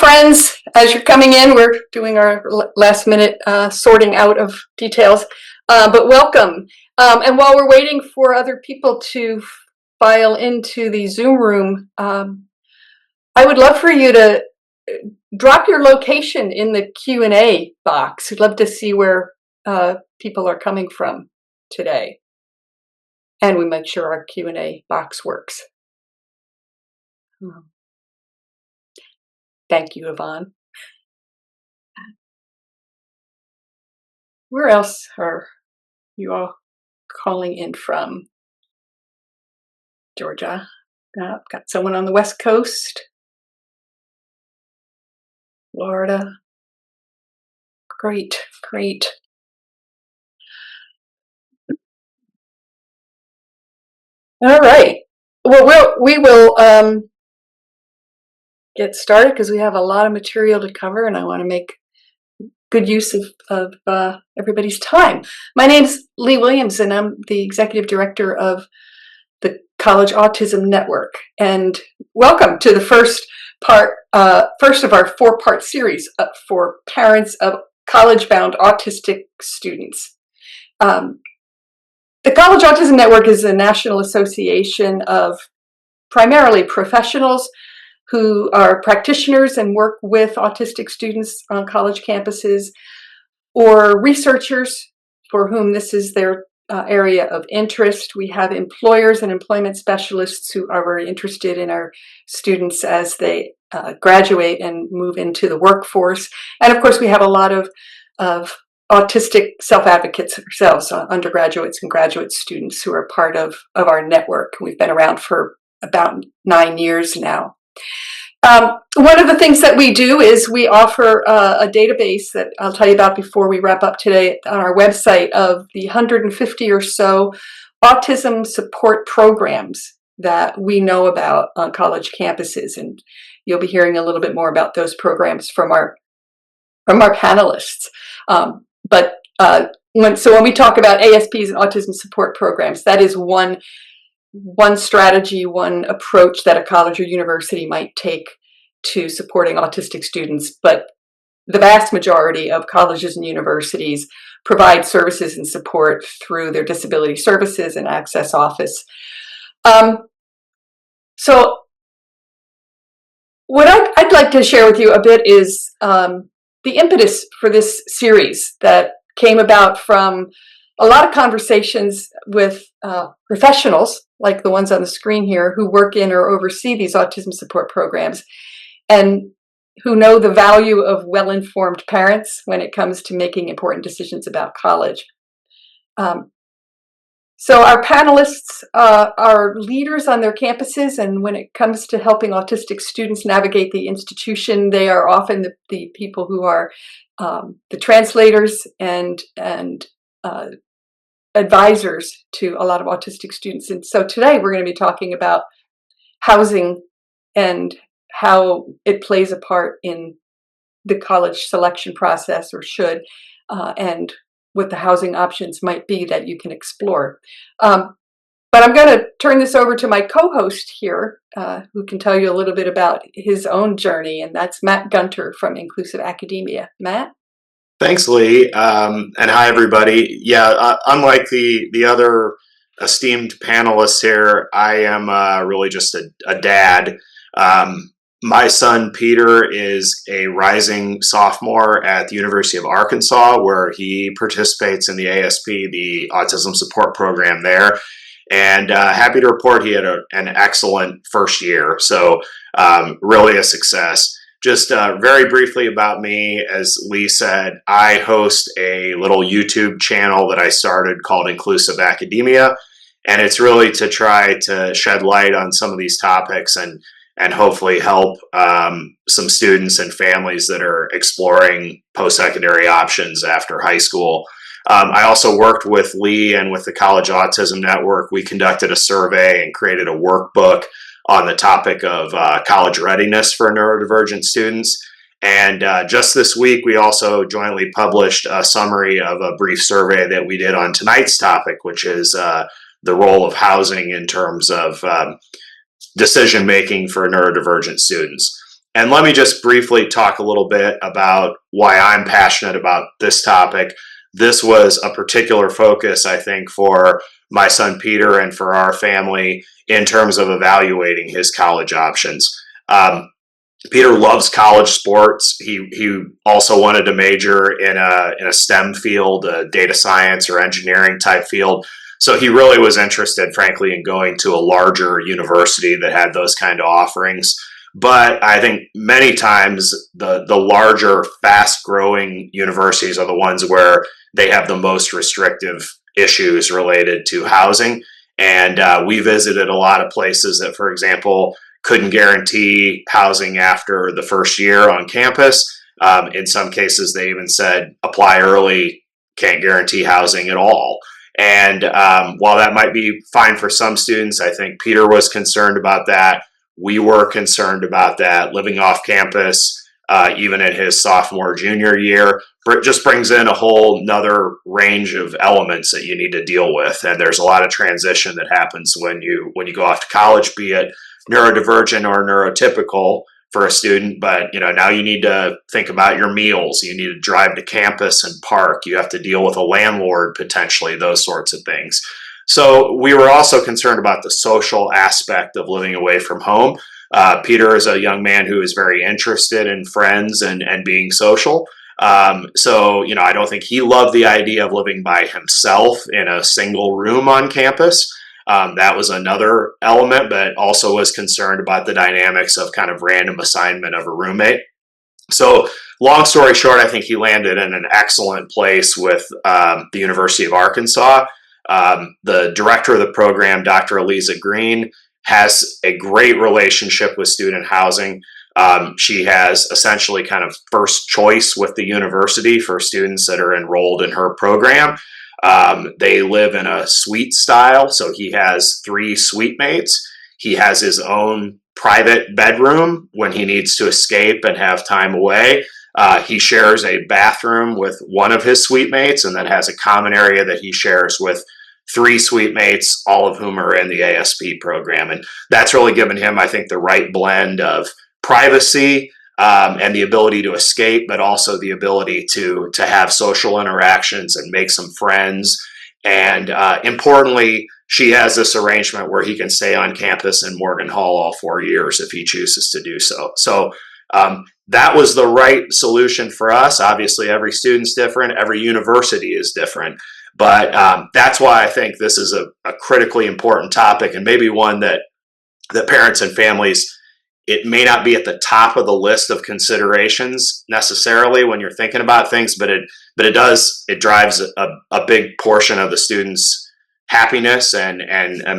friends, as you're coming in, we're doing our last minute sorting out of details, but welcome. And while we're waiting for other people to file into the Zoom room, I would love for you to drop your location in the Q&A box. We'd love to see where people are coming from today. And we make sure our Q&A box works. Thank you, Yvonne. Where else are you all calling in from? Georgia. Got someone on the West Coast. Florida. Great, great. All right. Well, we will get started because we have a lot of material to cover, and I want to make good use of everybody's time. My name is Lee Williams, and I'm the Executive Director of the College Autism Network. And welcome to the first of our 4-part series for parents of college-bound autistic students. The College Autism Network is a national association of primarily professionals who are practitioners and work with autistic students on college campuses, or researchers for whom this is their area of interest. We have employers and employment specialists who are very interested in our students as they graduate and move into the workforce. And of course, we have a lot of autistic self-advocates ourselves, undergraduates and graduate students who are part of our network. We've been around for about 9 years now. One of the things that we do is we offer a database that I'll tell you about before we wrap up today on our website of the 150 or so autism support programs that we know about on college campuses. And you'll be hearing a little bit more about those programs from our panelists. When we talk about ASPs and autism support programs, that is one strategy, one approach that a college or university might take to supporting autistic students. But the vast majority of colleges and universities provide services and support through their disability services and access office. So what I'd like to share with you a bit is the impetus for this series that came about from a lot of conversations with professionals like the ones on the screen here who work in or oversee these autism support programs and who know the value of well-informed parents when it comes to making important decisions about college. So our panelists are leaders on their campuses, and when it comes to helping autistic students navigate the institution, they are often the people who are the translators and advisors to a lot of autistic students. And so today we're going to be talking about housing and how it plays a part in the college selection process, or should, and what the housing options might be that you can explore. But I'm going to turn this over to my co-host here, who can tell you a little bit about his own journey, and that's Matt Gunter from Inclusive Academia. Matt? Thanks, Lee, and hi, everybody. Yeah, unlike the other esteemed panelists here, I am really just a dad. My son, Peter, is a rising sophomore at the University of Arkansas, where he participates in the ASP, the Autism Support Program there. And happy to report he had an excellent first year, so really a success. Just very briefly about me, as Lee said, I host a little YouTube channel that I started called Inclusive Academia, and it's really to try to shed light on some of these topics and hopefully help some students and families that are exploring post-secondary options after high school. I also worked with Lee and with the College Autism Network. We conducted a survey and created a workbook on the topic of college readiness for neurodivergent students. And just this week, we also jointly published a summary of a brief survey that we did on tonight's topic, which is the role of housing in terms of decision-making for neurodivergent students. And let me just briefly talk a little bit about why I'm passionate about this topic. This was a particular focus, I think, for my son Peter and for our family in terms of evaluating his college options. Peter loves college sports. He also wanted to major in a STEM field, a data science or engineering type field. So he really was interested, frankly, in going to a larger university that had those kind of offerings. But I think many times the larger, fast growing universities are the ones where they have the most restrictive issues related to housing. And we visited a lot of places that, for example, couldn't guarantee housing after the first year on campus. In some cases, they even said apply early, can't guarantee housing at all. And while that might be fine for some students, I think Peter was concerned about that. We were concerned about that. Living off campus, even in his sophomore, junior year, just brings in a whole nother range of elements that you need to deal with. And there's a lot of transition that happens when you go off to college, be it neurodivergent or neurotypical for a student. But now you need to think about your meals, you need to drive to campus and park, you have to deal with a landlord potentially, those sorts of things. So we were also concerned about the social aspect of living away from home. Peter is a young man who is very interested in friends and being social. So I don't think he loved the idea of living by himself in a single room on campus. That was another element, but also was concerned about the dynamics of kind of random assignment of a roommate. So, long story short, I think he landed in an excellent place with the University of Arkansas. The director of the program, Dr. Eliza Green, has a great relationship with student housing. She has essentially kind of first choice with the university for students that are enrolled in her program. They live in a suite style, so he has 3 suite mates. He has his own private bedroom when he needs to escape and have time away. He shares a bathroom with one of his suite mates and then has a common area that he shares with 3 suite mates, all of whom are in the ASP program. And that's really given him, I think, the right blend of privacy and the ability to escape, but also the ability to have social interactions and make some friends. And importantly, she has this arrangement where he can stay on campus in Morgan Hall all 4 years if he chooses to do so. So that was the right solution for us. Obviously, every student's different, every university is different. But that's why I think this is a critically important topic, and maybe one that parents and families, it may not be at the top of the list of considerations necessarily when you're thinking about things, but it drives a big portion of the students' happiness and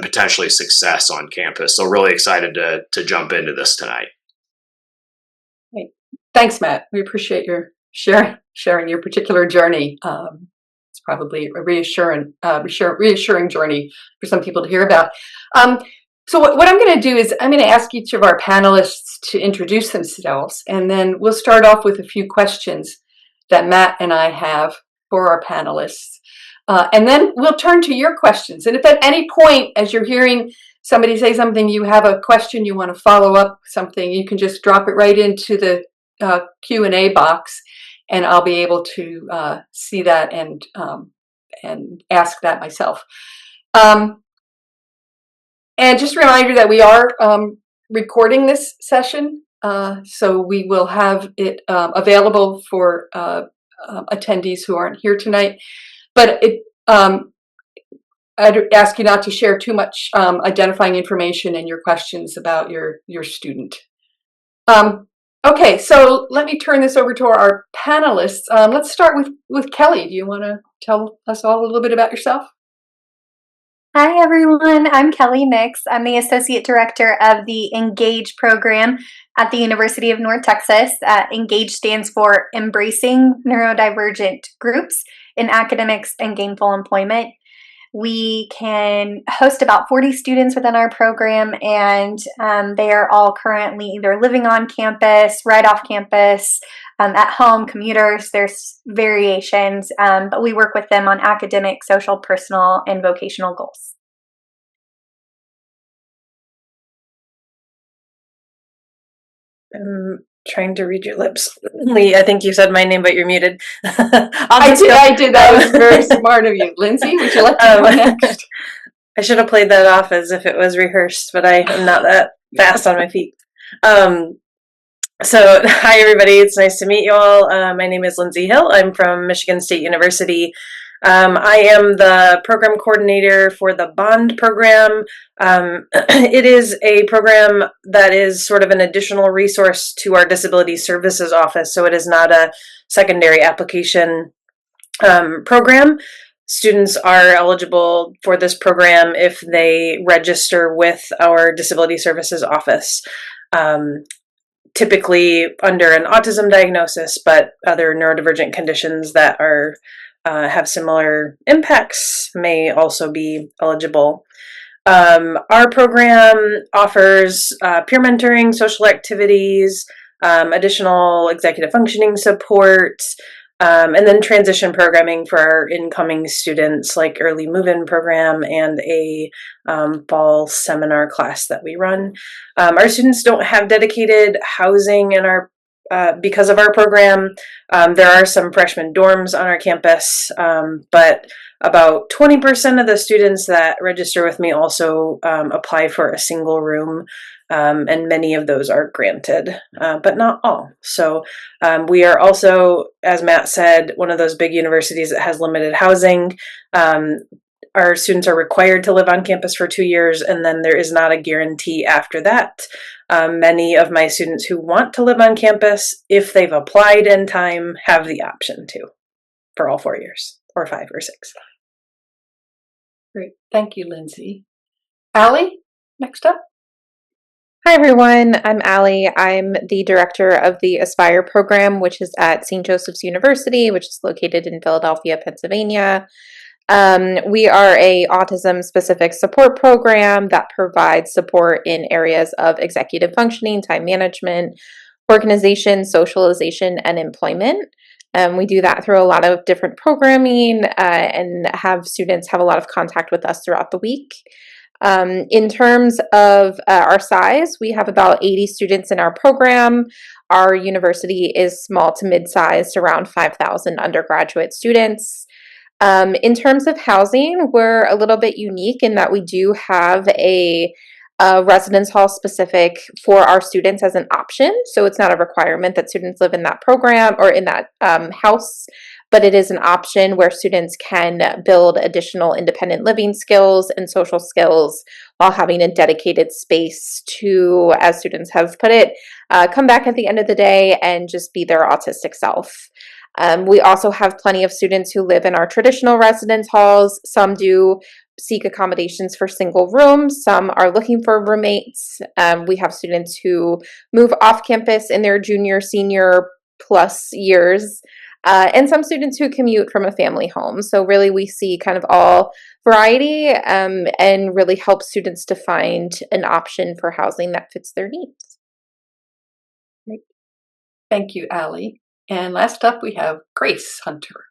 potentially success on campus. So really excited to jump into this tonight. Great. Thanks, Matt. We appreciate your sharing your particular journey. It's probably a reassuring journey for some people to hear about. So what I'm going to do is I'm going to ask each of our panelists to introduce themselves, and then we'll start off with a few questions that Matt and I have for our panelists. And then we'll turn to your questions. And if at any point, as you're hearing somebody say something, you have a question, you want to follow up something, you can just drop it right into the Q&A box, and I'll be able to see that and ask that myself. And just a reminder that we are recording this session, so we will have it available for attendees who aren't here tonight. But I'd ask you not to share too much identifying information in your questions about your student. Okay, so let me turn this over to our panelists. Let's start with Kelly. Do you want to tell us all a little bit about yourself? Hi, everyone. I'm Kelly Nix. I'm the Associate Director of the Engage program at the University of North Texas. Engage stands for Embracing Neurodivergent Groups in Academics and Gainful Employment. We can host about 40 students within our program, and they are all currently either living on campus, right off campus, at home, commuters. There's variations, but we work with them on academic, social, personal, and vocational goals. I'm trying to read your lips. Lee, I think you said my name, but you're muted. I did. That was very smart of you. Lindsay, would you like to go next? I should have played that off as if it was rehearsed, but I am not that fast on my feet. So, hi everybody, it's nice to meet you all. My name is Lindsay Hill. I'm from Michigan State University. I am the program coordinator for the BOND program. It is a program that is sort of an additional resource to our Disability Services Office, so it is not a secondary application program. Students are eligible for this program if they register with our Disability Services Office. Typically under an autism diagnosis, but other neurodivergent conditions that are have similar impacts may also be eligible. Our program offers peer mentoring, social activities, additional executive functioning support, and then transition programming for our incoming students, like early move-in program and a fall seminar class that we run. Our students don't have dedicated housing in our because of our program. There are some freshman dorms on our campus, but about 20% of the students that register with me also apply for a single room, and many of those are granted, but not all. So we are also, as Matt said, one of those big universities that has limited housing. Our students are required to live on campus for 2 years, and then there is not a guarantee after that. Many of my students who want to live on campus, if they've applied in time, have the option to for all 4 years, or 5 or 6. Great. Thank you, Lindsay. Allie, next up. Hi, everyone. I'm Allie. I'm the director of the Aspire program, which is at St. Joseph's University, which is located in Philadelphia, Pennsylvania. We are a autism-specific support program that provides support in areas of executive functioning, time management, organization, socialization, and employment. We do that through a lot of different programming and have students have a lot of contact with us throughout the week. In terms of our size, we have about 80 students in our program. Our university is small to mid-sized, around 5,000 undergraduate students. In terms of housing, we're a little bit unique in that we do have a residence hall specific for our students as an option. So it's not a requirement that students live in that program or in that house, but it is an option where students can build additional independent living skills and social skills while having a dedicated space to, as students have put it, come back at the end of the day and just be their autistic self. We also have plenty of students who live in our traditional residence halls. Some do seek accommodations for single rooms. Some are looking for roommates. We have students who move off campus in their junior, senior plus years, and some students who commute from a family home. So really we see kind of all variety and really help students to find an option for housing that fits their needs. Great. Thank you, Allie. And last up, we have Grace Hunter.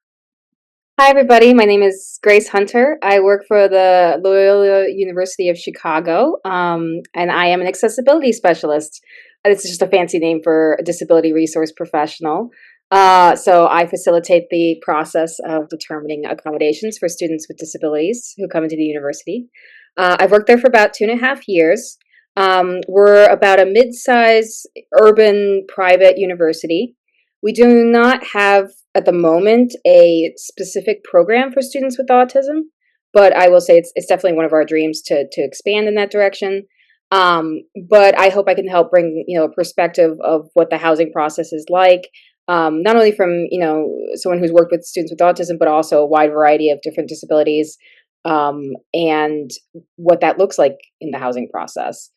Hi, everybody. My name is Grace Hunter. I work for the Loyola University of Chicago, and I am an accessibility specialist. It's just a fancy name for a disability resource professional. So I facilitate the process of determining accommodations for students with disabilities who come into the university. I've worked there for about 2.5 years. We're about a mid-size urban private university. We do not have, at the moment, a specific program for students with autism, but I will say it's definitely one of our dreams to expand in that direction. But I hope I can help bring a perspective of what the housing process is like, not only from someone who's worked with students with autism, but also a wide variety of different disabilities, and what that looks like in the housing process.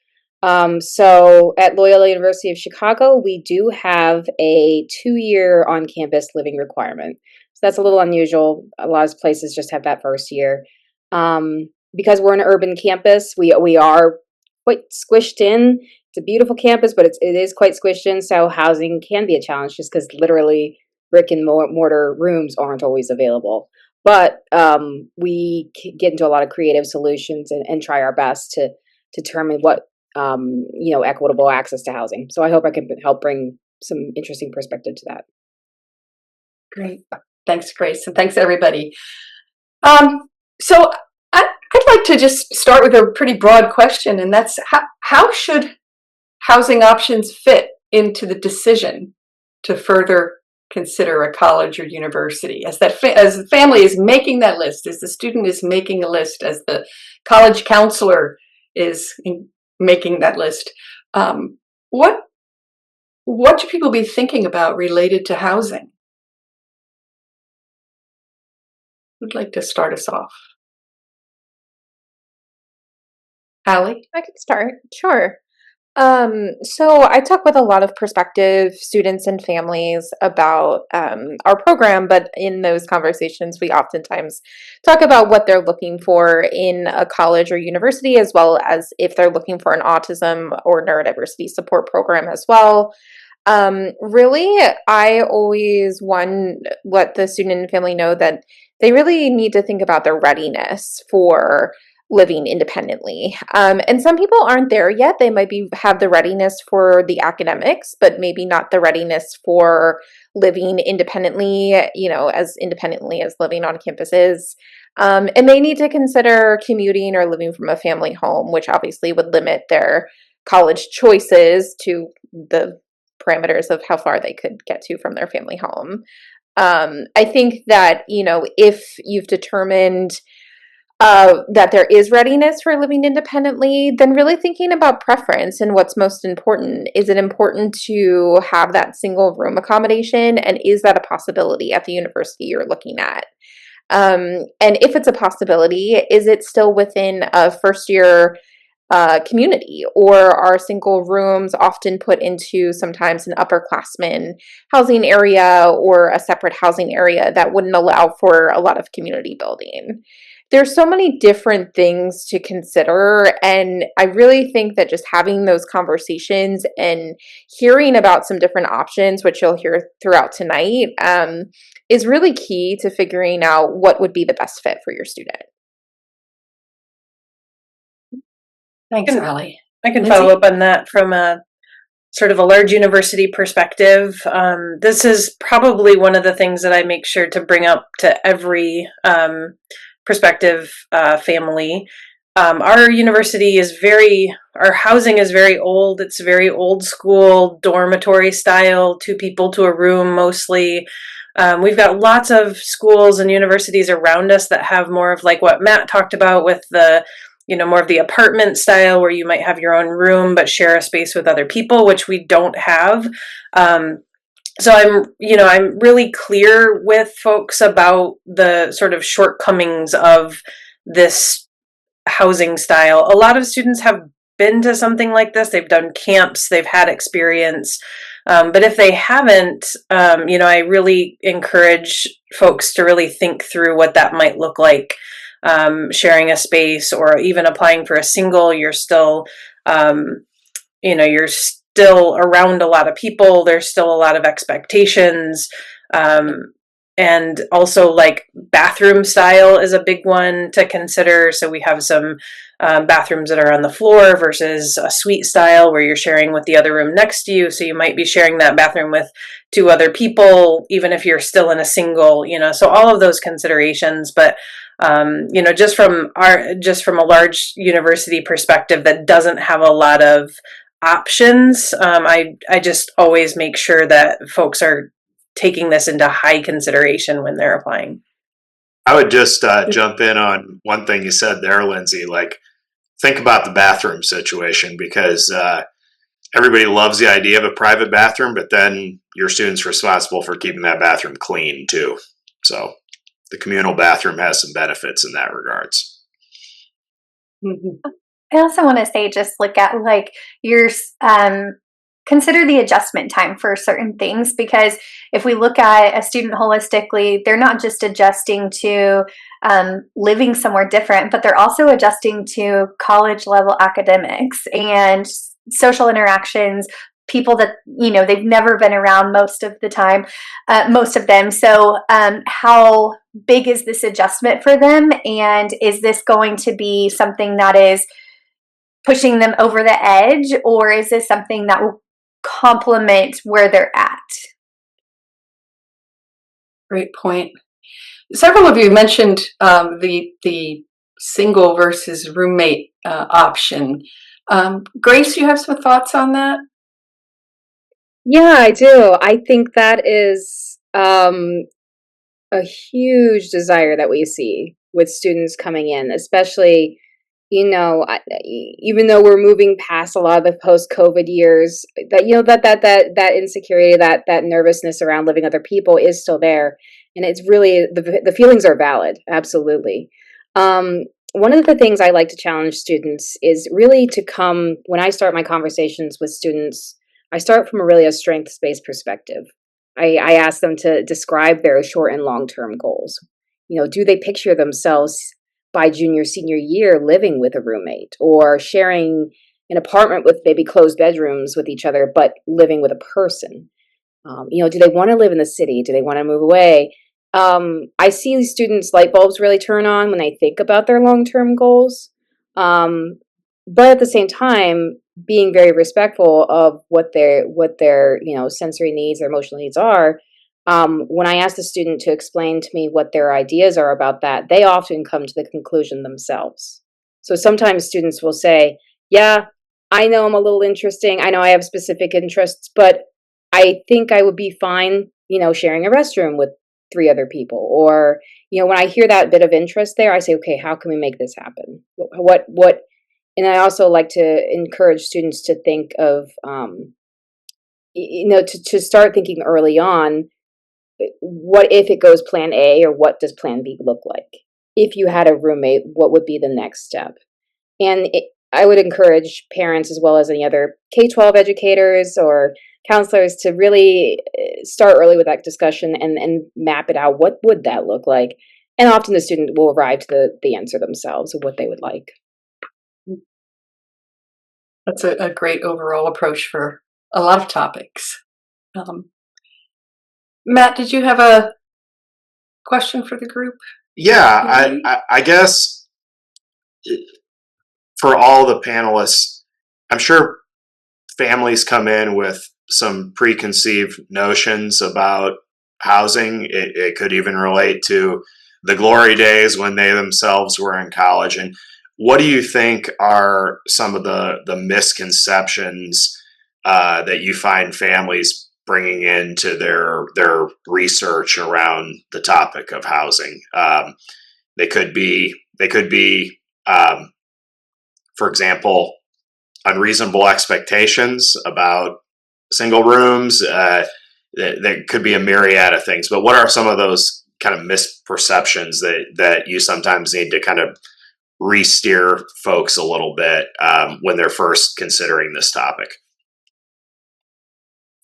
So at Loyola University of Chicago, we do have a 2-year on-campus living requirement. So that's a little unusual. A lot of places just have that first year. Because we're an urban campus, we are quite squished in. It's a beautiful campus, but it is quite squished in, so housing can be a challenge just because literally brick and mortar rooms aren't always available. But we get into a lot of creative solutions and try our best to determine what equitable access to housing. So I hope I can help bring some interesting perspective to that. Great. Thanks, Grace, and thanks, everybody. So I'd like to just start with a pretty broad question, and that's how should housing options fit into the decision to further consider a college or university? As the family is making that list, as the student is making a list, as the college counselor is making that list, what should people be thinking about related to housing? Who'd like to start us off? Allie? I could start. Sure. So I talk with a lot of prospective students and families about our program, but in those conversations, we oftentimes talk about what they're looking for in a college or university, as well as if they're looking for an autism or neurodiversity support program as well. Really, I always let the student and family know that they really need to think about their readiness for living independently. And some people aren't there yet. They might have the readiness for the academics, but maybe not the readiness for living independently, as independently as living on campus is. And they need to consider commuting or living from a family home, which obviously would limit their college choices to the parameters of how far they could get to from their family home. I think that, if you've determined that there is readiness for living independently, then really thinking about preference and what's most important. Is it important to have that single room accommodation? And is that a possibility at the university you're looking at? And if it's a possibility, is it still within a first year community, or are single rooms often put into sometimes an upperclassmen housing area or a separate housing area that wouldn't allow for a lot of community building? There's so many different things to consider, and I really think that just having those conversations and hearing about some different options, which you'll hear throughout tonight, is really key to figuring out what would be the best fit for your student. Thanks, Allie. I can Lindsay? follow up on that from a sort of a large university perspective. This is probably one of the things that I make sure to bring up to every prospective family. Our university our housing is very old. It's very old school, dormitory style, 2 people to a room mostly. We've got lots of schools and universities around us that have more of like what Matt talked about with the more of the apartment style where you might have your own room but share a space with other people, which we don't have. So I'm really clear with folks about the sort of shortcomings of this housing style. A lot of students have been to something like this. They've done camps, they've had experience. But if they haven't, I really encourage folks to really think through what that might look like. Sharing a space or even applying for a single, you're still around a lot of people. There's still a lot of expectations. And also like bathroom style is a big one to consider. So we have some bathrooms that are on the floor versus a suite style where you're sharing with the other room next to you. So you might be sharing that bathroom with 2 other people, even if you're still in a single, so all of those considerations. But just from a large university perspective that doesn't have a lot of options, I just always make sure that folks are taking this into high consideration when they're applying. I would just jump in on one thing you said there, Lindsay. Like, think about the bathroom situation, because everybody loves the idea of a private bathroom, but then your student's responsible for keeping that bathroom clean too. So the communal bathroom has some benefits in that regards. Mm-hmm. I also want to say, just look at like your consider the adjustment time for certain things, because if we look at a student holistically, they're not just adjusting to living somewhere different, but they're also adjusting to college level academics and social interactions, people that they've never been around most of the time, most of them. So how big is this adjustment for them, and is this going to be something that is pushing them over the edge, or is this something that will complement where they're at? Great point. Several of you mentioned the single versus roommate option. Grace, you have some thoughts on that? Yeah, I do. I think that is a huge desire that we see with students coming in, especially, even though we're moving past a lot of the post-COVID years, that that insecurity, that nervousness around living with other people is still there, and it's really the feelings are valid, absolutely. One of the things I like to challenge students is really to come when I start my conversations with students. I start from a strengths-based perspective. I ask them to describe their short and long-term goals. Do they picture themselves by junior, senior year living with a roommate or sharing an apartment with maybe closed bedrooms with each other, but living with a person? Do they want to live in the city? Do they want to move away? I see these students' light bulbs really turn on when they think about their long-term goals. But at the same time, being very respectful of what their sensory needs, their emotional needs are. When I ask the student to explain to me what their ideas are about that, they often come to the conclusion themselves. So sometimes students will say, "Yeah, I know I'm a little interesting. I know I have specific interests, but I think I would be fine, sharing a restroom with three other people." Or, when I hear that bit of interest there, I say, "Okay, how can we make this happen? What?" And I also like to encourage students to think of, to start thinking early on, what if it goes plan A, or what does plan B look like? If you had a roommate, what would be the next step? And I would encourage parents, as well as any other K-12 educators or counselors, to really start early with that discussion and map it out. What would that look like? And often the student will arrive to the answer themselves of what they would like. That's a great overall approach for a lot of topics. Matt, did you have a question for the group? Yeah, I guess for all the panelists, I'm sure families come in with some preconceived notions about housing. It could even relate to the glory days when they themselves were in college. And what do you think are some of the misconceptions that you find families bringing into their research around the topic of housing? They could be, for example, unreasonable expectations about single rooms. That could be a myriad of things. But what are some of those kind of misperceptions that you sometimes need to kind of re-steer folks a little bit when they're first considering this topic?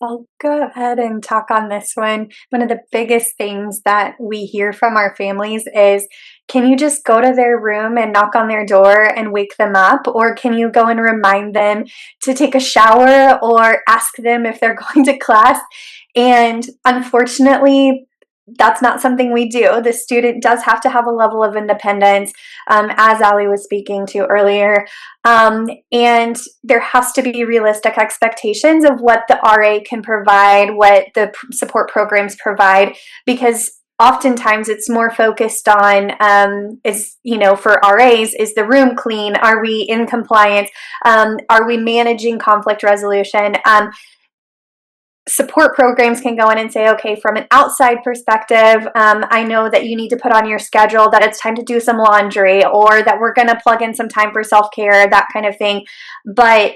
I'll go ahead and talk on this one. One of the biggest things that we hear from our families is, can you just go to their room and knock on their door and wake them up? Or can you go and remind them to take a shower or ask them if they're going to class? And unfortunately, that's not something we do. The student does have to have a level of independence, as Ali was speaking to earlier. And there has to be realistic expectations of what the RA can provide, what the support programs provide, because oftentimes it's more focused on for RAs, is the room clean? Are we in compliance? Are we managing conflict resolution? Support programs can go in and say, okay, from an outside perspective, I know that you need to put on your schedule that it's time to do some laundry, or that we're going to plug in some time for self-care, that kind of thing. But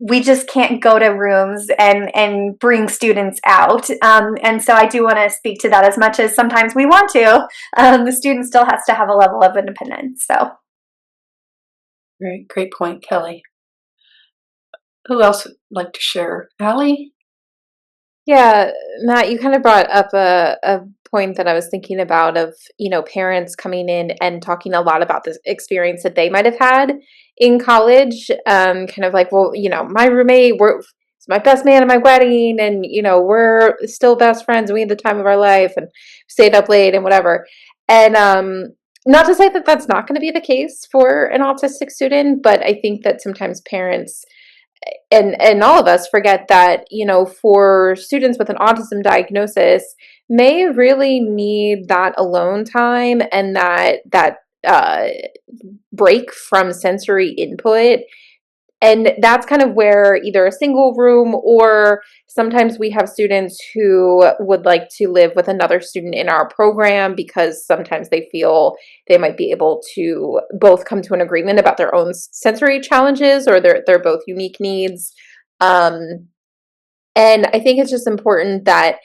we just can't go to rooms and bring students out. And so I do want to speak to that. As much as sometimes we want to, the student still has to have a level of independence. So. Great point, Kelly. Who else would like to share? Allie? Yeah, Matt, you kind of brought up a point that I was thinking about of, parents coming in and talking a lot about this experience that they might have had in college. Kind of like, well, my roommate, it's my best man at my wedding, and, we're still best friends, and we had the time of our life and stayed up late and whatever. And not to say that that's not going to be the case for an autistic student, but I think that sometimes parents and all of us forget that, for students with an autism diagnosis may really need that alone time and that uh, break from sensory input. And that's kind of where either a single room, or sometimes we have students who would like to live with another student in our program because sometimes they feel they might be able to both come to an agreement about their own sensory challenges or their both unique needs. Um, and I think it's just important that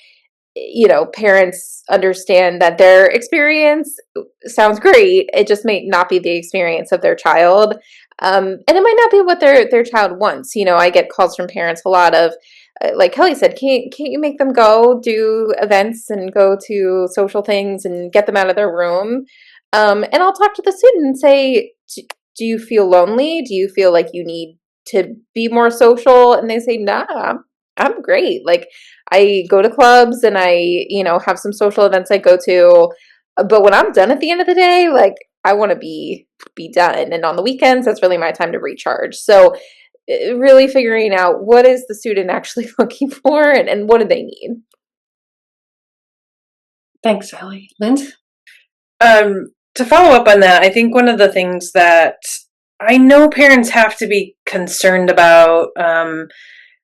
parents understand that their experience sounds great. It just may not be the experience of their child. And it might not be what their child wants. I get calls from parents a lot of, like Kelly said, can't you make them go do events and go to social things and get them out of their room? And I'll talk to the student and say, do you feel lonely? Do you feel like you need to be more social? And they say, nah, I'm great. Like, I go to clubs and I, have some social events I go to. But when I'm done at the end of the day, like, I want to be done. And on the weekends, that's really my time to recharge. So really figuring out what is the student actually looking for and what do they need. Thanks, Ellie. Linz? To follow up on that, I think one of the things that I know parents have to be concerned about,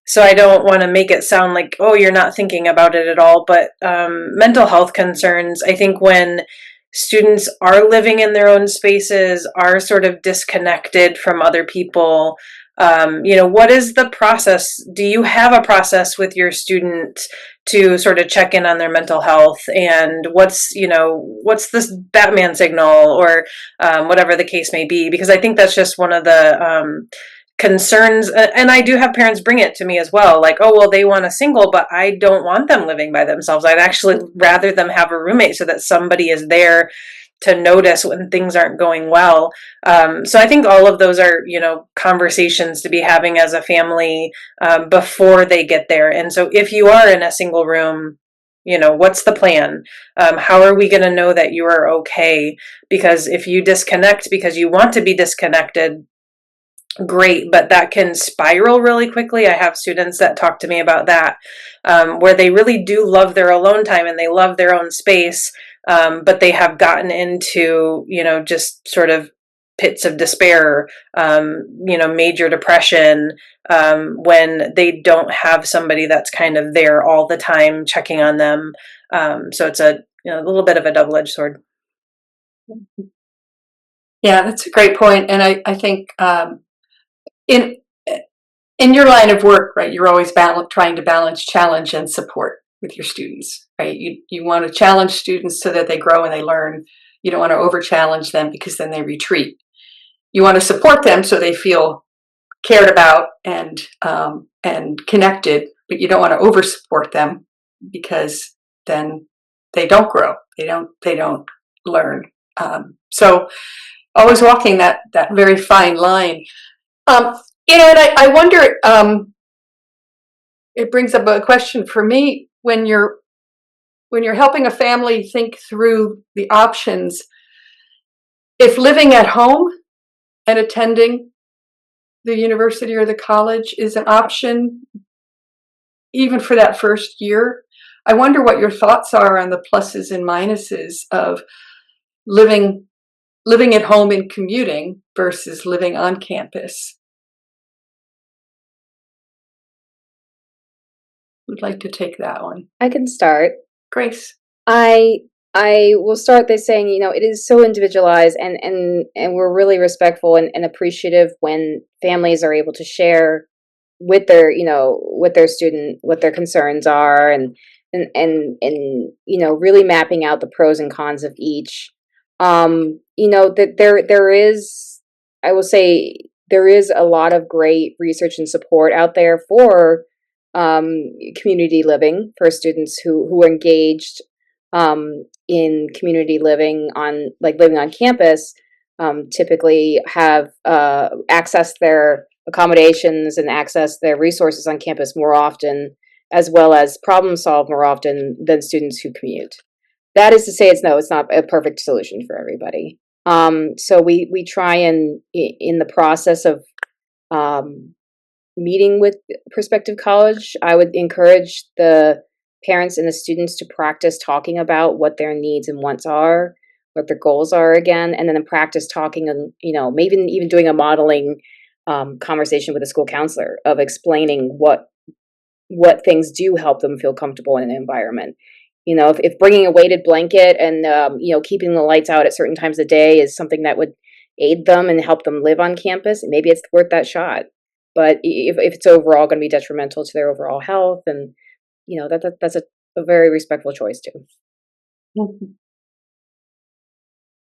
so I don't want to make it sound like, oh, you're not thinking about it at all, but mental health concerns, I think when students are living in their own spaces, are sort of disconnected from other people, what is the process? Do you have a process with your student to sort of check in on their mental health, and what's this Batman signal, or whatever the case may be? Because I think that's just one of the concerns, and I do have parents bring it to me as well, like, oh, well, they want a single, but I don't want them living by themselves. I'd actually rather them have a roommate so that somebody is there to notice when things aren't going well. So I think all of those are, conversations to be having as a family before they get there. And so if you are in a single room, what's the plan? How are we going to know that you are okay? Because if you disconnect because you want to be disconnected, great, but that can spiral really quickly. I have students that talk to me about that, where they really do love their alone time and they love their own space, but they have gotten into, just sort of pits of despair, major depression, when they don't have somebody that's kind of there all the time checking on them. So it's a little bit of a double-edged sword. Yeah, that's a great point. And I think in your line of work, right, you're always trying to balance challenge and support with your students, right? You want to challenge students so that they grow and they learn. You don't want to over challenge them because then they retreat. You want to support them so they feel cared about and connected, but you don't want to over support them because then they don't grow. They don't learn. So always walking that very fine line. And I wonder, it brings up a question for me when you're helping a family think through the options. If living at home and attending the university or the college is an option, even for that first year, I wonder what your thoughts are on the pluses and minuses of living at home and commuting versus living on campus. Would like to take that one. I can start. Grace. I will start by saying, it is so individualized, and we're really respectful and appreciative when families are able to share with their, with their student what their concerns are, and really mapping out the pros and cons of each. That there is, I will say, there is a lot of great research and support out there for community living for students who are engaged in community living on, like, living on campus, typically have access their accommodations and access their resources on campus more often, as well as problem solve more often than students who commute. That is to say, it's not a perfect solution for everybody. So we try and in the process of meeting with prospective college, I would encourage the parents and the students to practice talking about what their needs and wants are, what their goals are again, and then practice talking and, maybe even doing a modeling conversation with a school counselor of explaining what things do help them feel comfortable in an environment. If bringing a weighted blanket and, keeping the lights out at certain times of day is something that would aid them and help them live on campus, maybe it's worth that shot. But if it's overall going to be detrimental to their overall health, and that's a very respectful choice too. Mhm.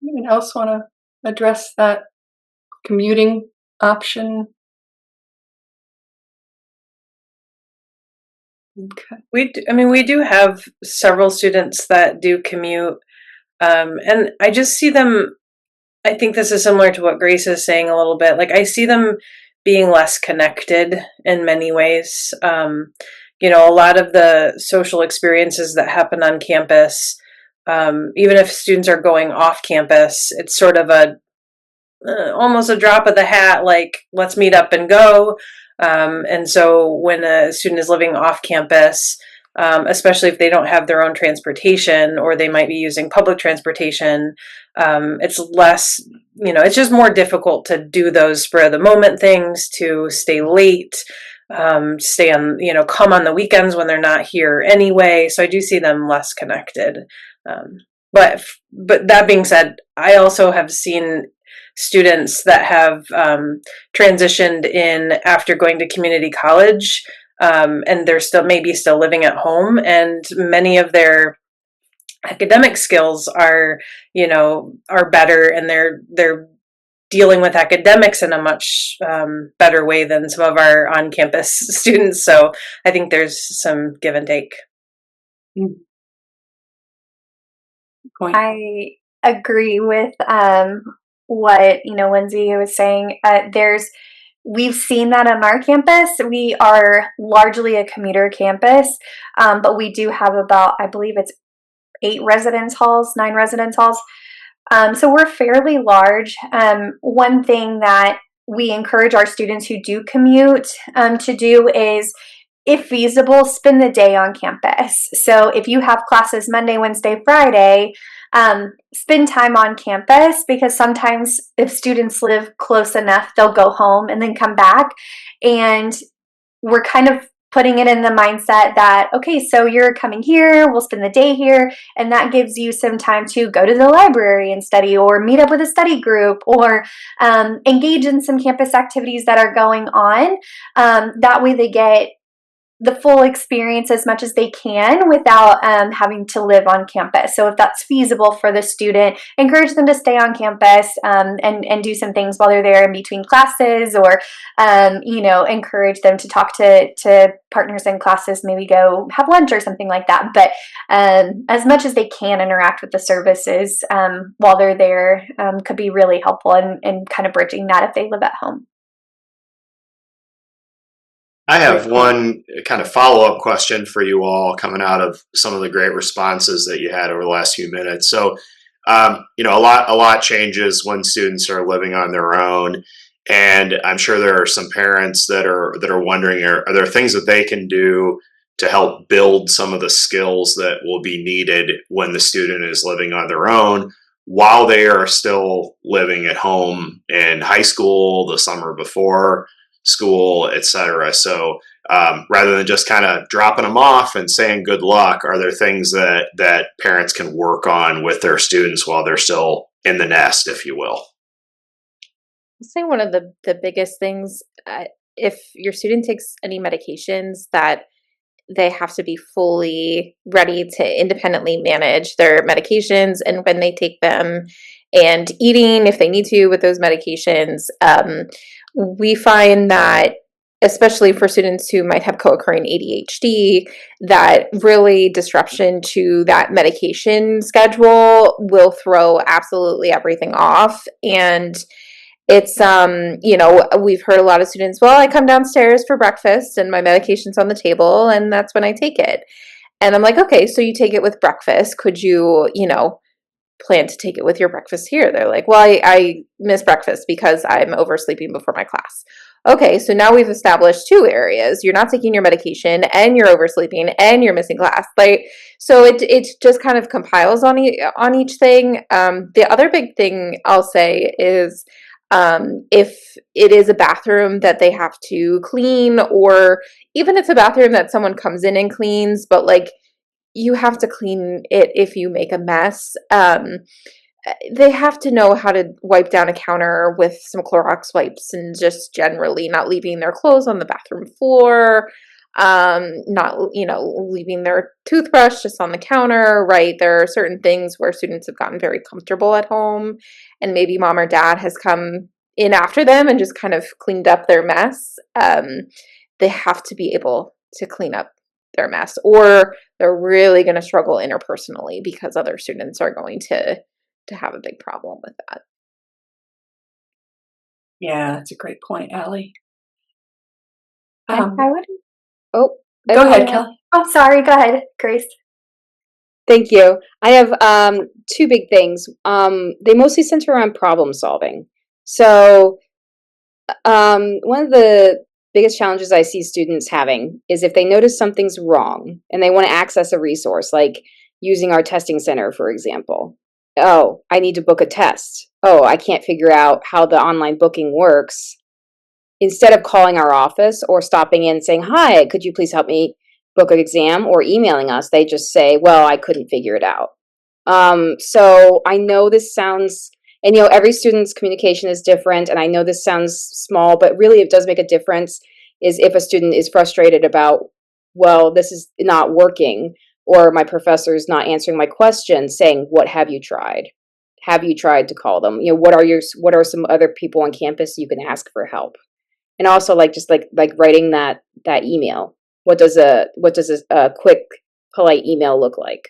Anyone else want to address that commuting option? Okay. We do have several students that do commute, and I just see them. I think this is similar to what Grace is saying a little bit. Like, I see them being less connected in many ways. A lot of the social experiences that happen on campus, even if students are going off campus, it's sort of almost a drop of the hat, like, let's meet up and go. And so when a student is living off campus, especially if they don't have their own transportation or they might be using public transportation, it's less, it's just more difficult to do those spur of the moment things, to stay late, stay on, come on the weekends when they're not here anyway. So I do see them less connected. But that being said, I also have seen students that have transitioned in after going to community college, and they're still living at home, and many of their academic skills are better, and they're dealing with academics in a much better way than some of our on-campus students. So I think there's some give and take. I agree with what Lindsay was saying. We've seen that on our campus. We are largely a commuter campus, but we do have about, I believe it's 9 residence halls. So we're fairly large. One thing that we encourage our students who do commute to do is, if feasible, spend the day on campus. So if you have classes Monday, Wednesday, Friday, spend time on campus, because sometimes if students live close enough, they'll go home and then come back. And we're kind of putting it in the mindset that, okay, so you're coming here, we'll spend the day here, and that gives you some time to go to the library and study, or meet up with a study group, or engage in some campus activities that are going on. That way they get the full experience as much as they can without having to live on campus. So if that's feasible for the student, encourage them to stay on campus and do some things while they're there in between classes, or encourage them to talk to partners in classes, maybe go have lunch or something like that. But as much as they can interact with the services while they're there could be really helpful in kind of bridging that if they live at home. I have one kind of follow-up question for you all coming out of some of the great responses that you had over the last few minutes. So, a lot changes when students are living on their own, and I'm sure there are some parents that are wondering, are there things that they can do to help build some of the skills that will be needed when the student is living on their own while they are still living at home in high school, the summer before school, etc. So rather than just kind of dropping them off and saying good luck, are there things that parents can work on with their students while they're still in the nest, if you will? I'll say one of the biggest things, if your student takes any medications, that they have to be fully ready to independently manage their medications and when they take them, and eating if they need to with those medications. We find that, especially for students who might have co-occurring ADHD, that really disruption to that medication schedule will throw absolutely everything off. And it's we've heard a lot of students, well, I come downstairs for breakfast and my medication's on the table and that's when I take it. And I'm like, okay, so you take it with breakfast. Could you plan to take it with your breakfast here? They're like, well, I miss breakfast because I'm oversleeping before my class. Okay, so now we've established two areas. You're not taking your medication and you're oversleeping and you're missing class. Like, so it just kind of compiles on each thing. The other big thing I'll say is if it is a bathroom that they have to clean, or even if it's a bathroom that someone comes in and cleans, but like you have to clean it if you make a mess. They have to know how to wipe down a counter with some Clorox wipes and just generally not leaving their clothes on the bathroom floor, not, leaving their toothbrush just on the counter, right? There are certain things where students have gotten very comfortable at home and maybe mom or dad has come in after them and just kind of cleaned up their mess. They have to be able to clean up their mess, or they're really going to struggle interpersonally because other students are going to have a big problem with that. Yeah, that's a great point, Allie. I would. Oh, Go ahead, Kelly. Oh, sorry. Go ahead, Grace. thank you. I have two big things. They mostly center around problem solving. So one of the biggest challenges I see students having is if they notice something's wrong and they want to access a resource, like using our testing center, for example. Oh, I need to book a test. Oh, I can't figure out how the online booking works. Instead of calling our office or stopping in saying, hi, could you please help me book an exam, or emailing us, they just say, well, I couldn't figure it out. So I know this sounds, and every student's communication is different, and I know this sounds small, but really it does make a difference, is if a student is frustrated about, well, this is not working, or my professor is not answering my question, saying, what have you tried? Have you tried to call them? What are some other people on campus you can ask for help? And also just like writing that email. What does a quick, polite email look like?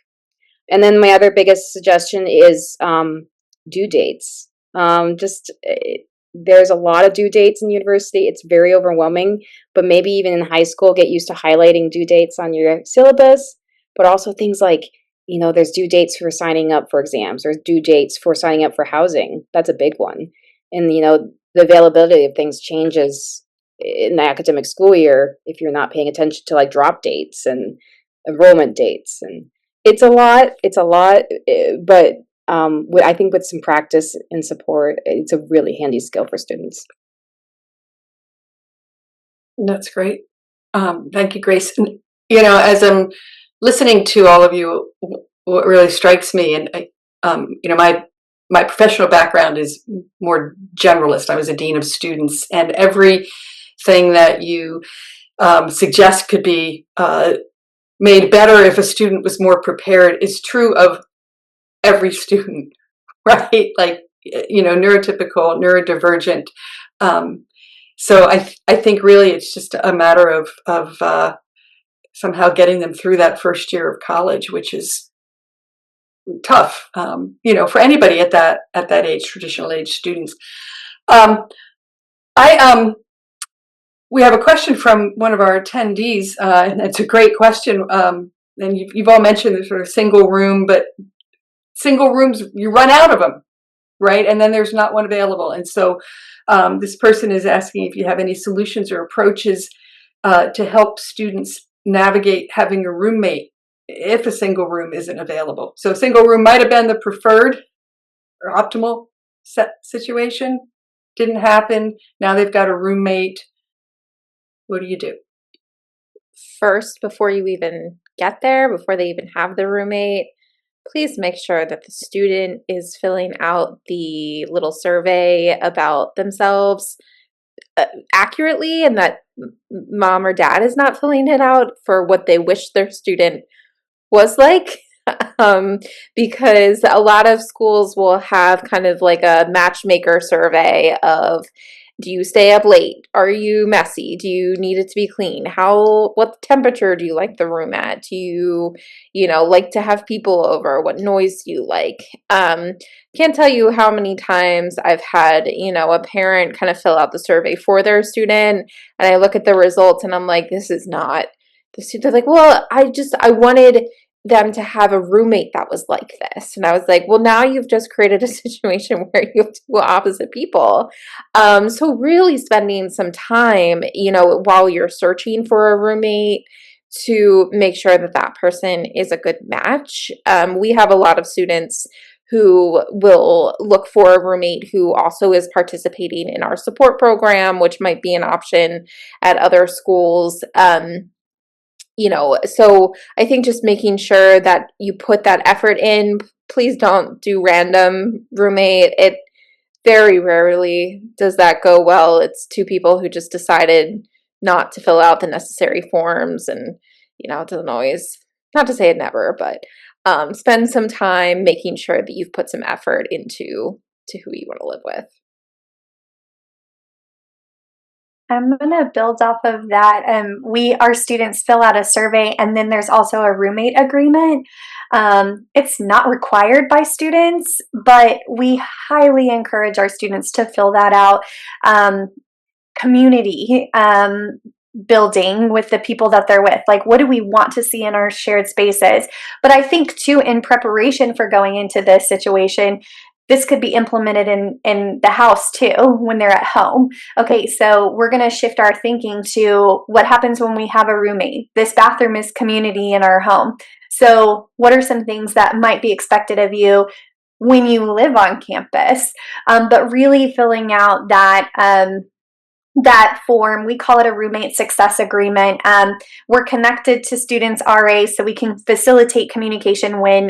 And then my other biggest suggestion is due dates. There's a lot of due dates in university. It's very overwhelming, but maybe even in high school, get used to highlighting due dates on your syllabus, but also things like, there's due dates for signing up for exams, there's due dates for signing up for housing. That's a big one. And, the availability of things changes in the academic school year if you're not paying attention to drop dates and enrollment dates. And it's a lot, but I think with some practice and support, it's a really handy skill for students. That's great. Thank you, Grace. And, as I'm listening to all of you, what really strikes me, and my professional background is more generalist. I was a dean of students, and everything that you suggest could be made better if a student was more prepared is true of every student, right? Neurotypical, neurodivergent. So I think really it's just a matter of somehow getting them through that first year of college, which is tough, for anybody at that age, traditional age students. We have a question from one of our attendees, and it's a great question. And you've all mentioned the sort of single room, but single rooms, you run out of them, right? And then there's not one available. And so this person is asking if you have any solutions or approaches to help students navigate having a roommate if a single room isn't available. So a single room might have been the preferred or optimal situation. Didn't happen. Now they've got a roommate. What do you do? First, before you even get there, before they even have the roommate, please make sure that the student is filling out the little survey about themselves accurately, and that mom or dad is not filling it out for what they wish their student was like. Because a lot of schools will have kind of like a matchmaker survey of, do you stay up late? Are you messy? Do you need it to be clean? What temperature do you like the room at? Do you like to have people over? What noise do you like? Can't tell you how many times I've had, a parent kind of fill out the survey for their student, and I look at the results and I'm like, this is not the student. They're like, well, I wanted them to have a roommate that was like this. And I was like, well, now you've just created a situation where you have two opposite people. So really spending some time, while you're searching for a roommate, to make sure that that person is a good match. We have a lot of students who will look for a roommate who also is participating in our support program, which might be an option at other schools. So I think just making sure that you put that effort in. Please don't do random roommate. It very rarely does that go well. It's two people who just decided not to fill out the necessary forms, and it doesn't always, not to say it never, but spend some time making sure that you've put some effort into who you want to live with. I'm going to build off of that. Our students fill out a survey, and then there's also a roommate agreement. It's not required by students, but we highly encourage our students to fill that out. Community building with the people that they're with. Like, what do we want to see in our shared spaces? But I think, too, in preparation for going into this situation, this could be implemented in the house too when they're at home. Okay, so we're going to shift our thinking to what happens when we have a roommate. This bathroom is community in our home. So what are some things that might be expected of you when you live on campus? But really filling out that form. We call it a roommate success agreement. We're connected to students' RAs so we can facilitate communication when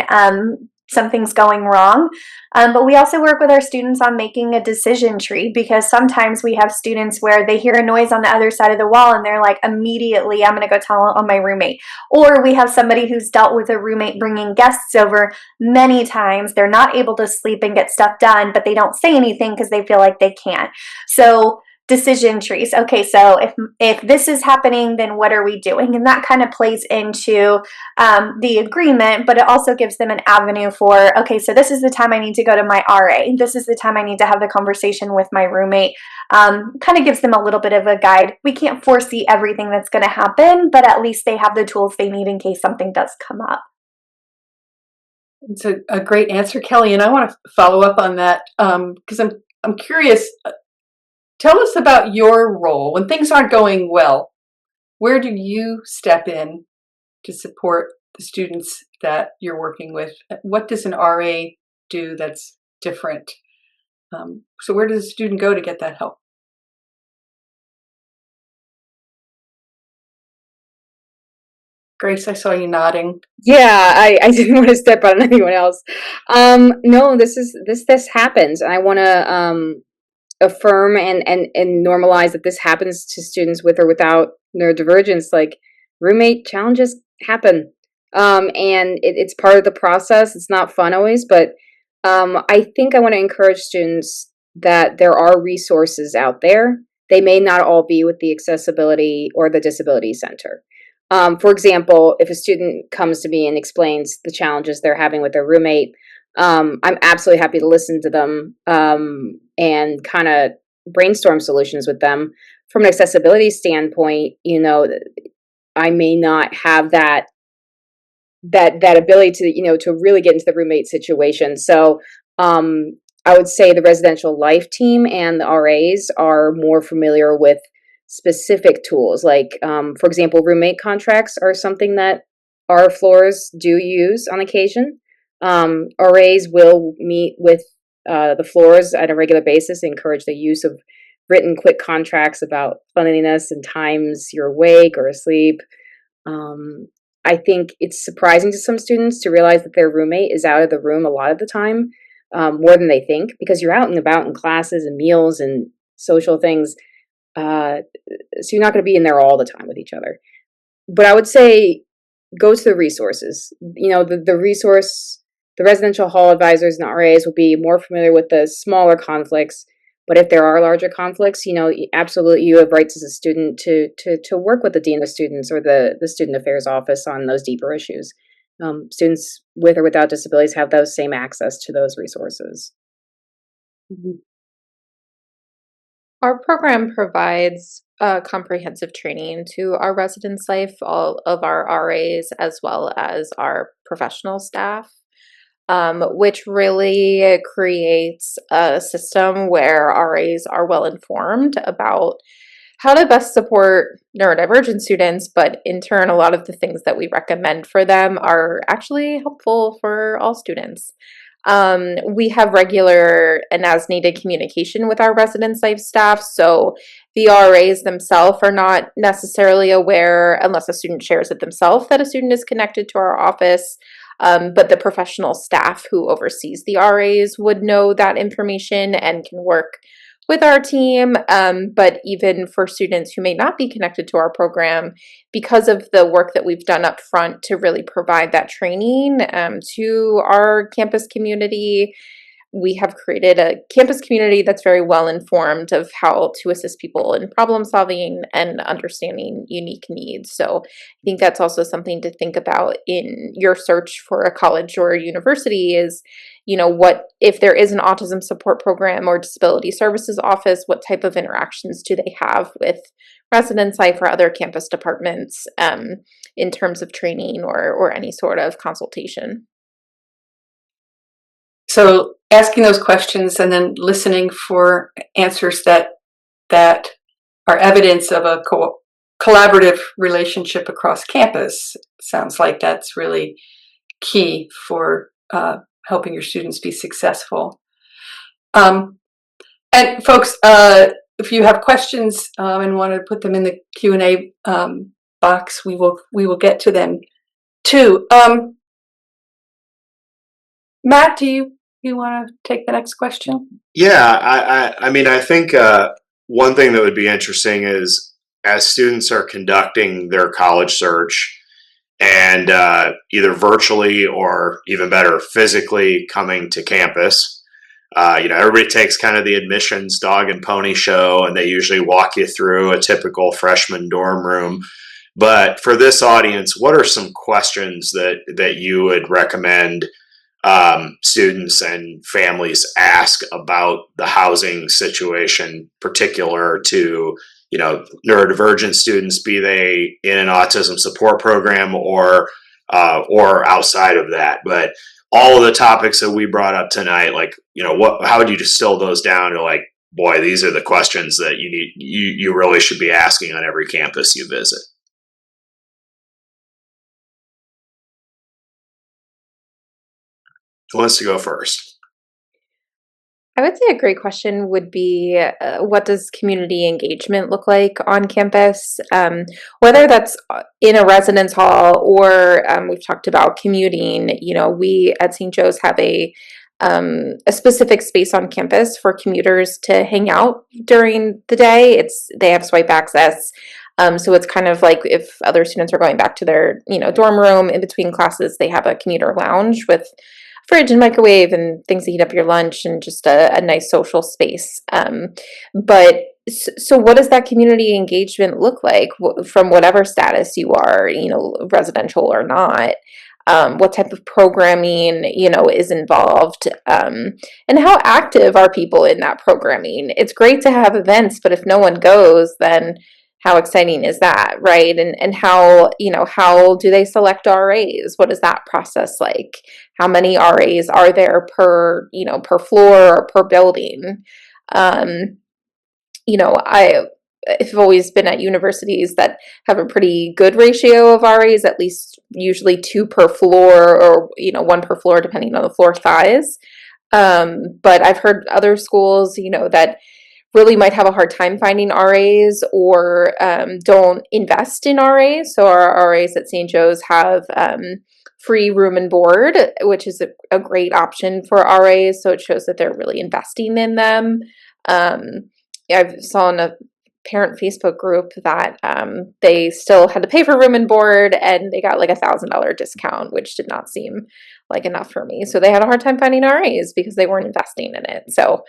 something's going wrong. But we also work with our students on making a decision tree, because sometimes we have students where they hear a noise on the other side of the wall and they're like, immediately, I'm going to go tell on my roommate. Or we have somebody who's dealt with a roommate bringing guests over many times. They're not able to sleep and get stuff done, but they don't say anything because they feel like they can't. So decision trees. Okay, so if this is happening, then what are we doing? And that kind of plays into the agreement, but it also gives them an avenue for, okay, so this is the time I need to go to my RA. This is the time I need to have the conversation with my roommate. Kind of gives them a little bit of a guide. We can't foresee everything that's going to happen, but at least they have the tools they need in case something does come up. It's a great answer, Kelly, and I want to follow up on that because I'm curious. Tell us about your role when things aren't going well. Where do you step in to support the students that you're working with? What does an RA do that's different? So where does a student go to get that help? Grace, I saw you nodding. Yeah, I didn't want to step on anyone else. No, this happens. I want to affirm and normalize that this happens to students with or without neurodivergence. Like, roommate challenges happen, and it's part of the process. It's not fun always, but I think I want to encourage students that there are resources out there. They may not all be with the accessibility or the disability center. For example, if a student comes to me and explains the challenges they're having with their roommate, I'm absolutely happy to listen to them and kind of brainstorm solutions with them. From an accessibility standpoint, I may not have that ability to to really get into the roommate situation. So I would say the residential life team and the RAs are more familiar with specific tools. Like, for example, roommate contracts are something that our floors do use on occasion. RAs will meet with the floors at a regular basis, encourage the use of written quick contracts about cleanliness and times you're awake or asleep. I think it's surprising to some students to realize that their roommate is out of the room a lot of the time, more than they think, because you're out and about in classes and meals and social things. So you're not going to be in there all the time with each other. But I would say go to the resources. The residential hall advisors and RAs will be more familiar with the smaller conflicts. But if there are larger conflicts, absolutely you have rights as a student to work with the dean of students or the student affairs office on those deeper issues. Students with or without disabilities have those same access to those resources. Mm-hmm. Our program provides comprehensive training to our residence life, all of our RAs, as well as our professional staff, which really creates a system where RAs are well informed about how to best support neurodivergent students, but in turn, a lot of the things that we recommend for them are actually helpful for all students. We have regular and as needed communication with our residence life staff. So the RAs themselves are not necessarily aware, unless a student shares it themselves, that a student is connected to our office. But the professional staff who oversees the RAs would know that information and can work with our team. But even for students who may not be connected to our program, because of the work that we've done up front to really provide that training to our campus community, we have created a campus community that's very well informed of how to assist people in problem solving and understanding unique needs. So I think that's also something to think about in your search for a college or a university is, what if there is an autism support program or disability services office, what type of interactions do they have with residence life or other campus departments in terms of training or any sort of consultation? So asking those questions and then listening for answers that are evidence of a collaborative relationship across campus sounds like that's really key for helping your students be successful. And folks, if you have questions and want to put them in the Q&A box, we will get to them too. Matt, do you want to take the next question? Yeah, I mean, I think one thing that would be interesting is as students are conducting their college search and either virtually or even better, physically coming to campus. Everybody takes kind of the admissions dog and pony show, and they usually walk you through a typical freshman dorm room. But for this audience, what are some questions that you would recommend students and families ask about the housing situation, particular to neurodivergent students, be they in an autism support program or outside of that? But all of the topics that we brought up tonight, how would you distill those down to like, boy, these are the questions that you really should be asking on every campus you visit? Who wants to go first? I would say a great question would be what does community engagement look like on campus? Whether that's in a residence hall or we've talked about commuting, we at St. Joe's have a specific space on campus for commuters to hang out during the day. They have swipe access. So it's kind of like if other students are going back to their, dorm room in between classes, they have a commuter lounge with fridge and microwave and things to heat up your lunch and just a nice social space. But so what does that community engagement look like from whatever status you are, residential or not? What type of programming, is involved? And how active are people in that programming? It's great to have events, but if no one goes, then how exciting is that, right? And how do they select RAs? What is that process like? How many RAs are there per floor or per building? I've always been at universities that have a pretty good ratio of RAs, at least usually 2 per floor or, 1 per floor, depending on the floor size. But I've heard other schools, that really might have a hard time finding RAs or don't invest in RAs. So our RAs at St. Joe's have free room and board, which is a great option for RAs. So it shows that they're really investing in them. I saw in a parent Facebook group that they still had to pay for room and board and they got like $1,000 discount, which did not seem like enough for me. So they had a hard time finding RAs because they weren't investing in it. So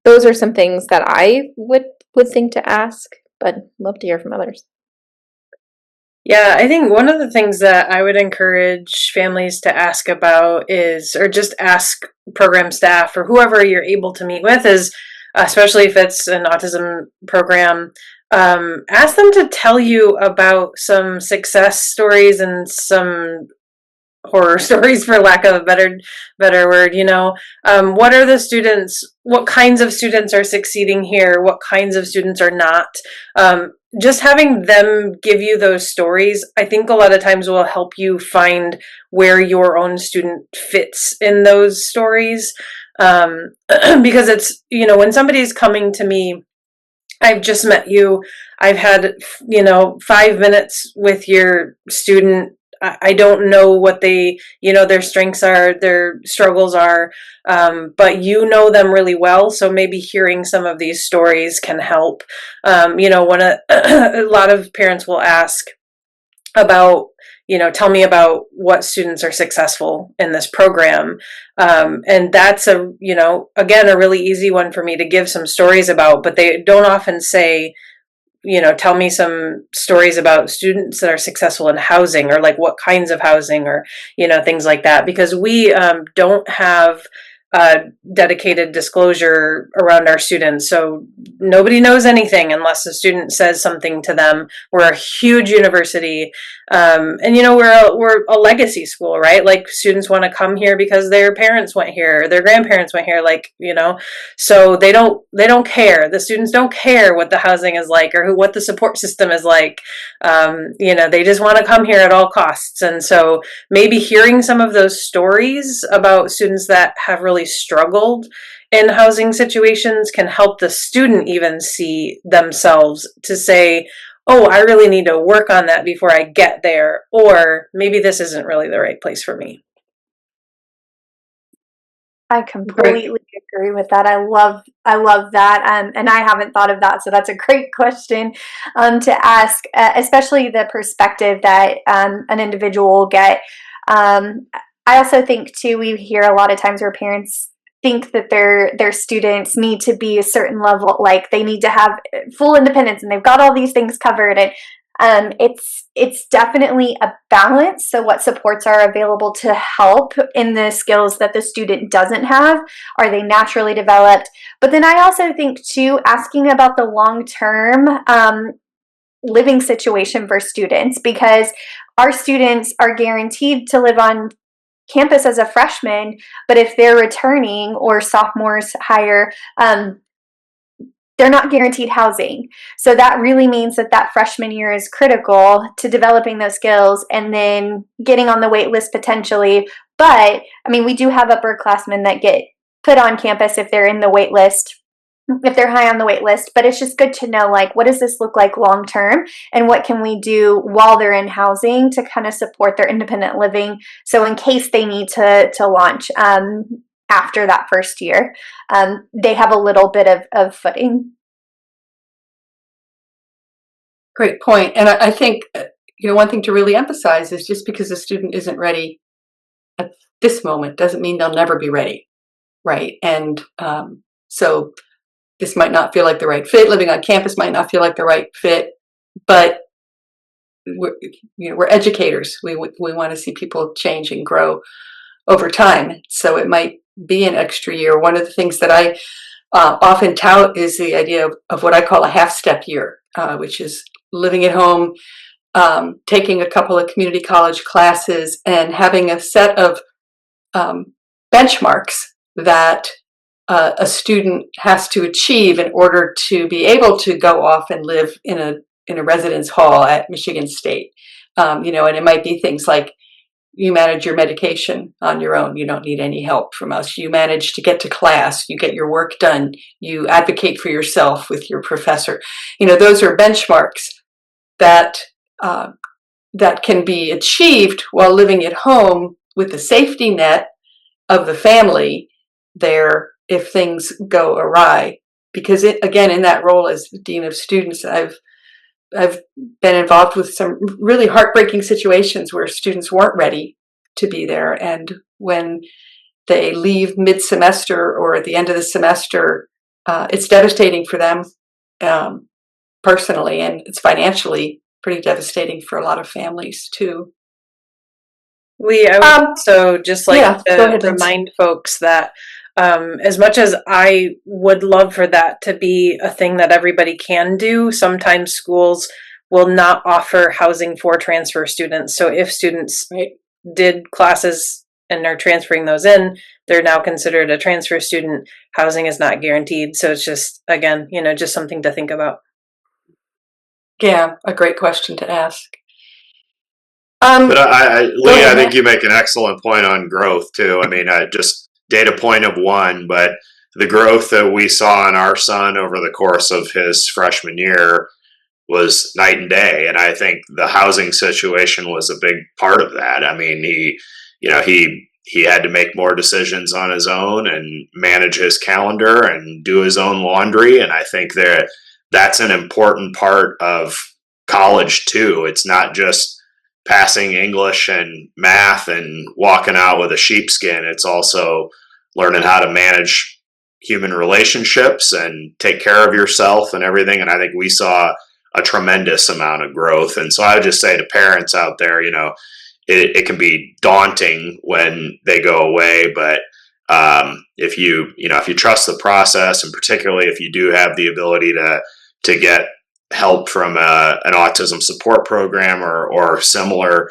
those are some things that I would think to ask, but love to hear from others. Yeah, I think one of the things that I would encourage families to ask about or just ask program staff or whoever you're able to meet with is especially if it's an autism program, ask them to tell you about some success stories and some horror stories, for lack of a better word. What are the students, what kinds of students are succeeding here, what kinds of students are not. Just having them give you those stories, I think a lot of times will help you find where your own student fits in those stories. Because it's, when somebody's coming to me, I've just met you, I've had 5 minutes with your student, I don't know what their strengths are, their struggles are, but you know them really well. So maybe hearing some of these stories can help. A lot of parents will ask about, tell me about what students are successful in this program. And that's again, a really easy one for me to give some stories about, but they don't often say, tell me some stories about students that are successful in housing, or like what kinds of housing, or, things like that, because we don't have dedicated disclosure around our students. So nobody knows anything unless the student says something to them. We're a huge university. And we're a legacy school, right? Like, students want to come here because their parents went here, or their grandparents went here, so they don't care. The students don't care what the housing is like, or what the support system is like. They just want to come here at all costs. And so maybe hearing some of those stories about students that have really struggled in housing situations can help the student even see themselves, to say, oh, I really need to work on that before I get there, or maybe this isn't really the right place for me. I completely agree with that. I love that, and I haven't thought of that, so that's a great question to ask, especially the perspective that an individual will get. I also think too, we hear a lot of times where parents think that their students need to be a certain level, like they need to have full independence and they've got all these things covered, and it's definitely a balance. So what supports are available to help in the skills that the student doesn't have? Are they naturally developed? But then I also think too, asking about the long-term living situation for students, because our students are guaranteed to live on campus as a freshman, but if they're returning, or sophomores higher, they're not guaranteed housing. So that really means that freshman year is critical to developing those skills and then getting on the wait list potentially. But I mean, we do have upperclassmen that get put on campus if they're in the wait list, if they're high on the wait list. But it's just good to know, like, what does this look like long term, and what can we do while they're in housing to kind of support their independent living, so in case they need to launch after that first year, they have a little bit of footing. Great point. And I think, one thing to really emphasize is, just because a student isn't ready at this moment doesn't mean they'll never be ready, right? And so this might not feel like the right fit. Living on campus might not feel like the right fit, but we're educators. We want to see people change and grow over time. So it might be an extra year. One of the things that I often tout is the idea of what I call a half-step year, which is living at home, taking a couple of community college classes, and having a set of benchmarks that a student has to achieve in order to be able to go off and live in a residence hall at Michigan State. And it might be things like, you manage your medication on your own. You don't need any help from us. You manage to get to class. You get your work done. You advocate for yourself with your professor. Those are benchmarks that that can be achieved while living at home, with the safety net of the family there if things go awry. Because again, in that role as Dean of Students, I've been involved with some really heartbreaking situations where students weren't ready to be there. And when they leave mid-semester or at the end of the semester, it's devastating for them personally, and it's financially pretty devastating for a lot of families too. Lee, I would also just like Yeah, go to ahead, Vince. remind folks that As much as I would love for that to be a thing that everybody can do, sometimes schools will not offer housing for transfer students. So if students did classes and are transferring those in, they're now considered a transfer student. Housing is not guaranteed. So it's just, again, just something to think about. Yeah, a great question to ask. But Lee, I think you make an excellent point on growth too. I mean, just data point of one, but the growth that we saw in our son over the course of his freshman year was night and day. And I think the housing situation was a big part of that. I mean, he had to make more decisions on his own and manage his calendar and do his own laundry. And I think that's an important part of college too. It's not just passing English and math and walking out with a sheepskin. It's also learning how to manage human relationships and take care of yourself and everything. And I think we saw a tremendous amount of growth. And so I would just say to parents out there, it can be daunting when they go away, but if you trust the process, and particularly if you do have the ability to get help from an autism support program or similar,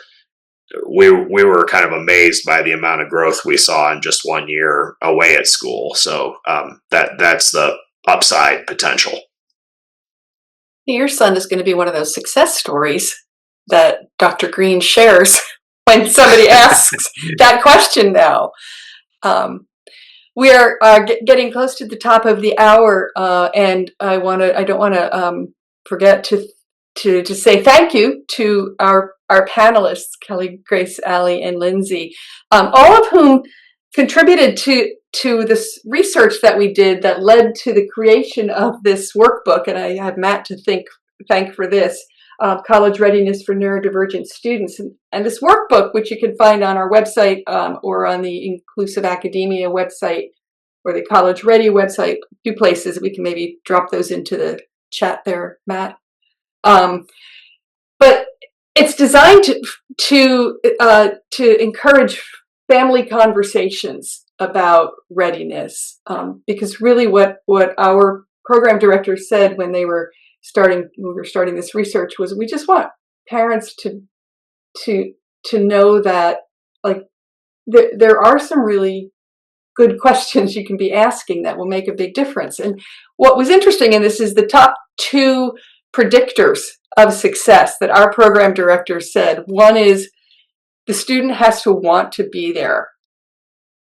we were kind of amazed by the amount of growth we saw in just 1 year away at school. So that's the upside potential. Your son is going to be one of those success stories that Dr. Green shares when somebody asks that question now. We are getting close to the top of the hour, and I don't want to forget to say thank you to our panelists, Kelly, Grace, Allie, and Lindsay, all of whom contributed to this research that we did that led to the creation of this workbook. And I have Matt to thank for this, College Readiness for Neurodivergent Students. And this workbook, which you can find on our website or on the Inclusive Academia website or the College Ready website, a few places. We can maybe drop those into the chat there, Matt. But it's designed to encourage family conversations about readiness, because really what our program directors said when we were starting this research was we just want parents to know that, like, there are some really good questions you can be asking that will make a big difference. And what was interesting in this is the top 2 predictors of success that our program director said. One is the student has to want to be there.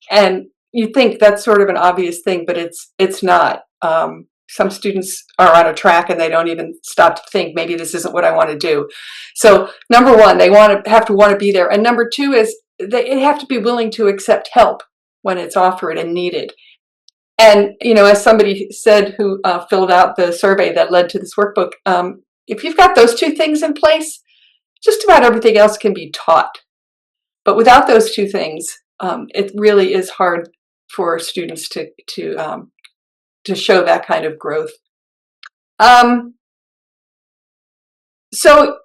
And you think that's sort of an obvious thing, but it's not. Some students are on a track and they don't even stop to think, maybe this isn't what I want to do. So number one, they have to want to be there. And number 2 is they have to be willing to accept help when it's offered and needed. And, as somebody said who filled out the survey that led to this workbook, if you've got those 2 things in place, just about everything else can be taught. But without those 2 things, it really is hard for students to show that kind of growth. So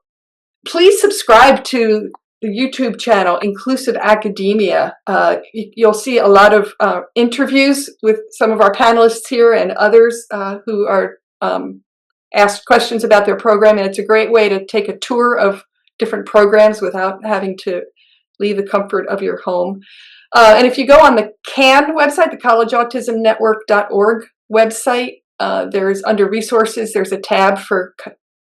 please subscribe to the YouTube channel, Inclusive Academia. You'll see a lot of interviews with some of our panelists here and others who are asked questions about their program. And it's a great way to take a tour of different programs without having to leave the comfort of your home. And if you go on the CAN website, the collegeautismnetwork.org website, there's under resources, there's a tab for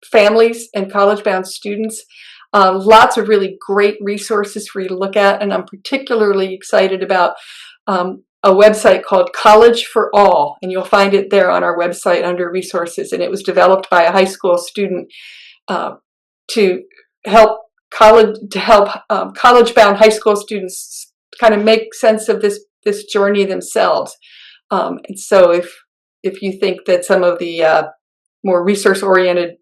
families and college-bound students. Lots of really great resources for you to look at. And I'm particularly excited about a website called College for All. And you'll find it there on our website under resources. And it was developed by a high school student to help college-bound high school students kind of make sense of this journey themselves. And so if you think that some of the more resource-oriented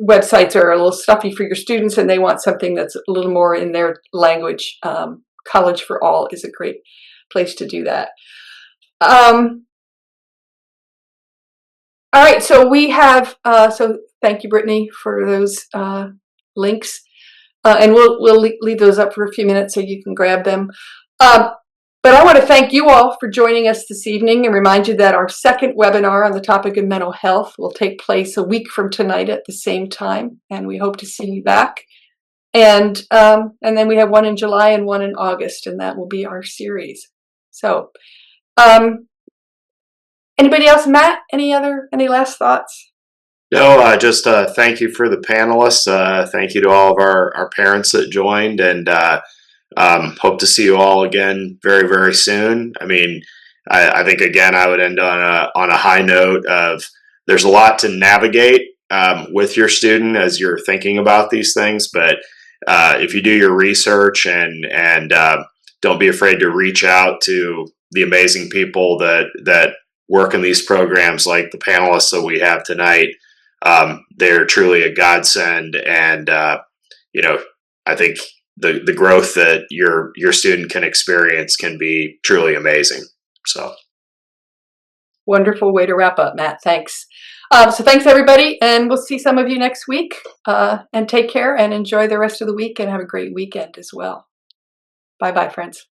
websites are a little stuffy for your students and they want something that's a little more in their language, College for All is a great place to do that. All right, so we have, so thank you, Brittany, for those links. And we'll leave those up for a few minutes so you can grab them. But I want to thank you all for joining us this evening and remind you that our second webinar on the topic of mental health will take place a week from tonight at the same time, and we hope to see you back. And then we have one in July and one in August, and that will be our series. So, anybody else? Matt, any last thoughts? No, just thank you for the panelists. Thank you to all of our parents that joined, and hope to see you all again very, very soon. I mean, I think again I would end on a high note of there's a lot to navigate with your student as you're thinking about these things, but if you do your research and don't be afraid to reach out to the amazing people that work in these programs, like the panelists that we have tonight. They're truly a godsend, and I think the growth that your student can experience can be truly amazing. So, wonderful way to wrap up, Matt. Thanks. So thanks everybody, and we'll see some of you next week. And take care and enjoy the rest of the week, and have a great weekend as well. Bye bye, friends.